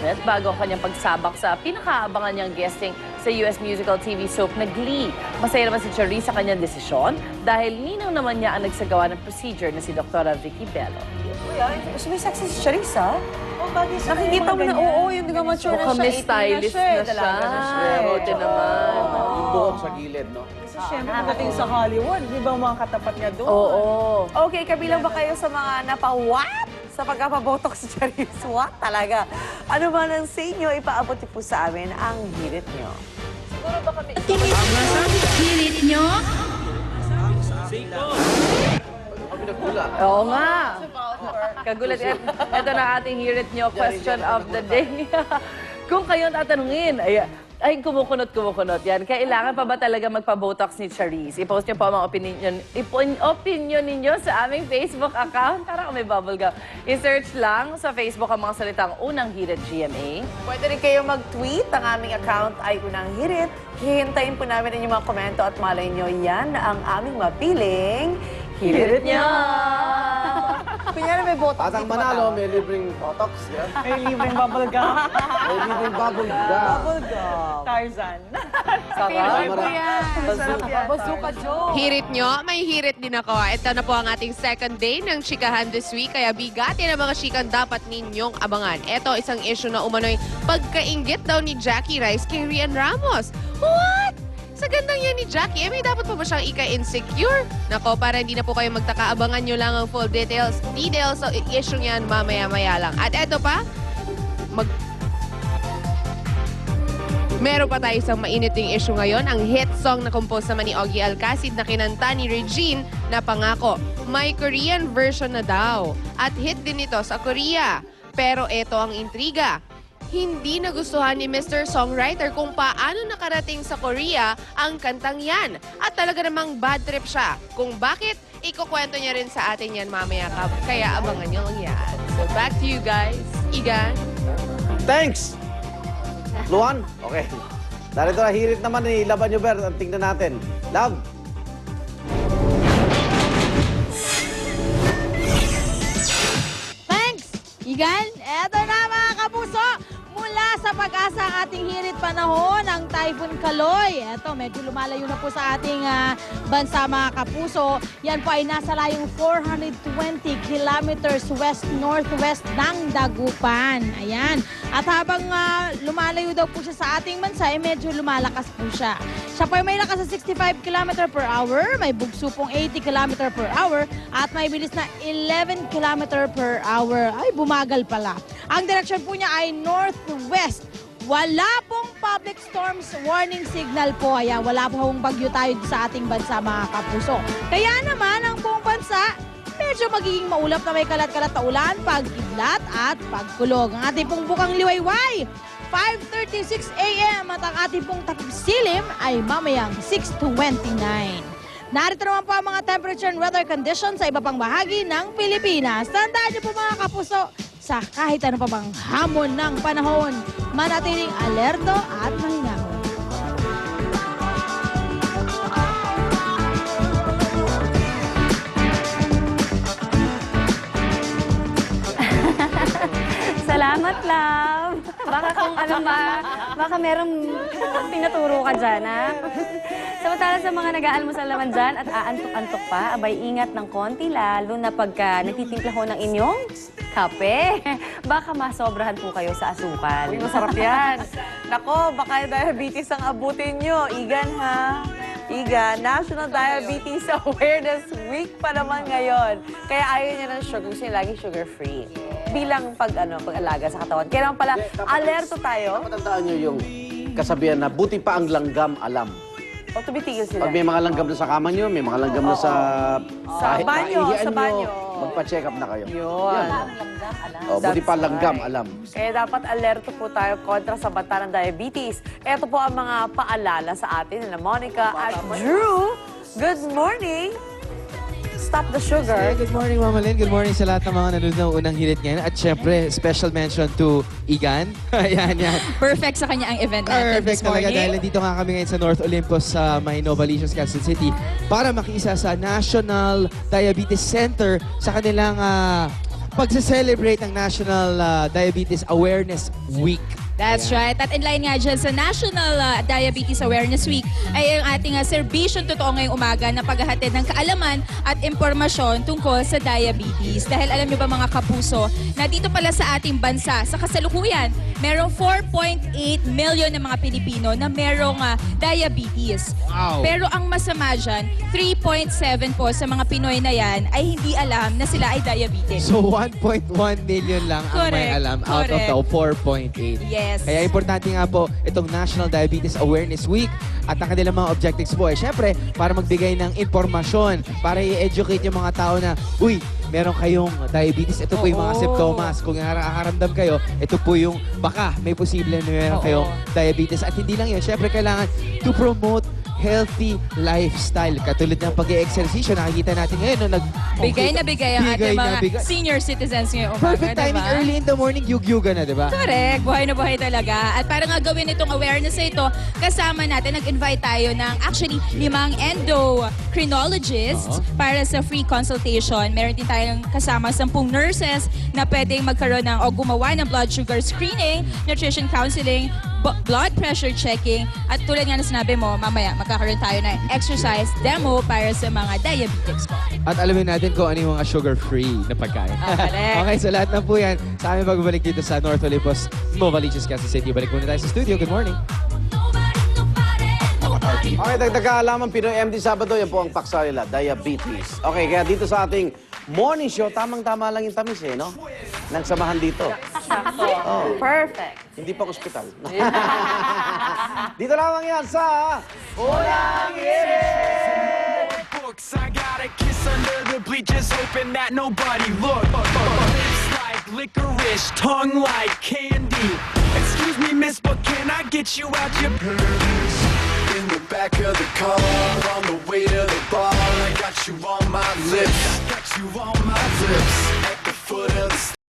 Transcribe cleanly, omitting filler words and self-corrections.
announcement bago ang kanyang pagsabak sa pinakaabangan niyang guesting sa US musical TV soap na Glee. Masaya naman si Charisse sa kanyang desisyon dahil ninang naman niya ang nagsagawa ng procedure na si Dr. Vicky Bello. Sumisexy si Charisse, ha? Nakikita mo na, oo, yung nga mature na siya, 18 na stylist siya, na siya. dalaga na siya. Buti naman. Yung buhok sa gilid, no? Kasi syempre, pagdating sa Hollywood, di ba mga katapat niya doon? Oo. Okay, kabilang ba kayo sa mga napa-what? Sa pagkapabotok si Charisse? What talaga? Ano ba nang sa inyo, ipaabot niyo po sa amin ang hirit niyo. Siguro ba kami... Hirit nyo? Oo nga. Kagulat. Ito na ating hirit nyo, question of the day. Kung kayo tatanungin, ay kumukunot. Yan. Kailangan pa ba talaga magpa-botox ni Charisse? I-post nyo po ang mga opinion ninyo sa aming Facebook account. Parang may bubble gum. I-search lang sa Facebook ang mga salitang Unang Hirit GMA. Pwede rin kayo mag-tweet. Ang aming account ay Unang Hirit. Hihintayin po namin inyong mga komento at malay nyo yan ang aming mapiling hirit nyo. Kunyari may botox. At ang manalo, may libreng botox. Yan. May libreng bubble gum. May libreng bubble gum. Bubble gum. Tarzan. Bazooka Joe. Hirit nyo? May hirit din ako. Ito na po ang ating second day ng Chikahan this week. Kaya bigatin ang mga chikan dapat ninyong abangan. Ito, isang issue na umano'y pagkainggit daw ni Jackie Rice kay Rian Ramos. What? Sa gandang yan ni Jackie, may dapat pa ba siyang ika-insecure? Nako, para hindi na po kayo magtaka, abangan nyo lang ang full details sa issue yan mamaya-maya lang. At eto pa, meron pa tayo isang mainiting issue ngayon, ang hit song na compose naman ni Ogie Alcacid na kinanta ni Regine na Pangako. May Korean version na daw. At hit din ito sa Korea. Pero eto ang intriga. Hindi nagustuhan ni Mr. Songwriter kung paano nakarating sa Korea ang kantang yan. At talaga namang bad trip siya. Kung bakit, ikukwento niya rin sa atin yan mamaya. Kaya abangan niyo yan. So back to you guys. Igan. Thanks! Luan? Okay. Narito na, hirit naman ni Laban Hubert. Tingnan natin. Love! Thanks! Igan, eto na mga kapuso! Mula sa pag-asa ang ating hirit panahon, ang Typhoon Kaloy. Eto, medyo lumalayo na po sa ating bansa mga kapuso. Yan po ay nasa layong 420 kilometers west-northwest ng Dagupan. Ayan. At habang lumalayo daw po siya sa ating bansa, medyo lumalakas po siya. Siya po ay may lakas sa 65 km per hour, may bugso pong 80 km per hour, at may bilis na 11 km per hour. Ay, bumagal pala. Ang direksyon po niya ay northwest. Wala pong public storms warning signal po. Ayan, wala pong bagyo tayo sa ating bansa mga kapuso. Kaya naman, ang buong bansa, medyo magiging maulap na may kalat-kalat na ulan, pag-idlat at pagkulog. Ang ating pong bukang liwayway, 5:36 a.m. at ang ating pong takip silim ay mamayang 6:29. Narito naman po ang mga temperature and weather conditions sa iba pang bahagi ng Pilipinas. Tandaan niyo po mga kapuso, sa kahit ano pa bang hamon ng panahon, manatiling alerto at mahinahon. Salamat, love. Baka kung ano baka merong tinuturo ka dyan, ha? Samantala sa mga nag-aalmusal naman dyan at aantok-antok pa, abay ingat ng konti, lalo na pagka nagtitimpla ho ng inyong kape. Baka masobrahan po kayo sa asukal. Uy, masarap yan. Nako, baka diabetes ang abutin nyo. Igan, ha? Igan, National Diabetes Awareness Week pa naman ngayon. Kaya ayaw niya ng sugar. Gusto niya lagi sugar-free. Bilang pag-alaga sa katawan. Kaya naman pala, alerto tayo. Matandaan nyo yung kasabihan na buti pa ang langgam alam. O tumitigil sila. Pag may mga langgam na sa kama nyo, may mga langgam na sa... Sa banyo, kahihian sa nyo, banyo. magpa-check up na kayo. Yun. Oh, buti pa langgam right. alam. Kaya dapat alerto po tayo kontra sa banta ng diabetes. Ito po ang mga paalala sa atin na Monica at Drew. Good morning! Stop the sugar. Good morning, Mama Lynn. Good morning sa lahat ng mga nanonood ng Unang Hirit ngayon. At syempre, special mention to Igan. Ayan, yan. Perfect sa kanya ang event natin this Perfect talaga morning. dahil nandito nga kami ngayon sa North Olympus sa may Novaliches, Quezon City para makiisa sa National Diabetes Center sa kanilang pagse-celebrate ng National Diabetes Awareness Week. That's Ayan. right. At in line nga dyan sa National Diabetes Awareness Week ay ang ating serbisyong totoo ngayong umaga na paghahatid ng kaalaman at impormasyon tungkol sa diabetes. Dahil alam nyo ba mga kapuso, na dito pala sa ating bansa, sa kasalukuyan, merong 4.8 million na mga Pilipino na merong diabetes. Wow. Pero ang masama dyan, 3.7 po sa mga Pinoy na yan ay hindi alam na sila ay diabetes. So 1.1 million lang ang may Correct, alam out of correct. the 4.8. Yes. Kaya importante nga po itong National Diabetes Awareness Week at ang kanilang mga objectives po ay syempre para magbigay ng impormasyon, para i-educate yung mga tao na, uy, meron kayong diabetes, ito po yung mga Oo. simptomas. Kung nakakaramdam kayo, ito po yung baka may posible na meron Oo. kayong diabetes. At hindi lang yun, syempre kailangan to promote healthy lifestyle. Katulad ng pag-i-exercisyo, nakikita natin ngayon no, Bigay na bigay ang ating mga bigay. senior citizens ngayong umaga, Perfect timing, diba? early in the morning, yugyuga na, di ba? Correct. Buhay na buhay talaga. At para nga gawin itong awareness na ito, kasama natin, nag-invite tayo ng actually 5 endocrinologists para sa free consultation. Meron din tayong kasama 10 nurses na pwedeng magkaroon ng o gumawa ng blood sugar screening, nutrition counseling, blood pressure checking, at tulad nga na sinabi mo, mamaya magkakaroon tayo ng exercise demo para sa mga diabetics po. At alamin natin kung ano yung mga sugar-free na pagkain. correct. Okay, so lahat na po yan. Sa amin magbabalik dito sa North Olympus, Novaliches, Quezon City. Balik muna tayo sa studio. Good morning. Okay, dagdag kaalaman, Pinoy MD Sabado, yan po ang paksa nila, diabetes. Okay, kaya dito sa ating morning show, tamang-tama lang yung tamis no? Nang samahan dito. Oh, Perfect. hindi pa ospital. Dito lamang yan sa Unang Hirit! Books, I got a kiss under the bleachers, hoping that nobody look. Lips like licorice, tongue like candy. Excuse me, miss, but can I get you out your purse? In the back of the car, on the way to the bar, I got you on my lips. I got you on my lips. At the foot of the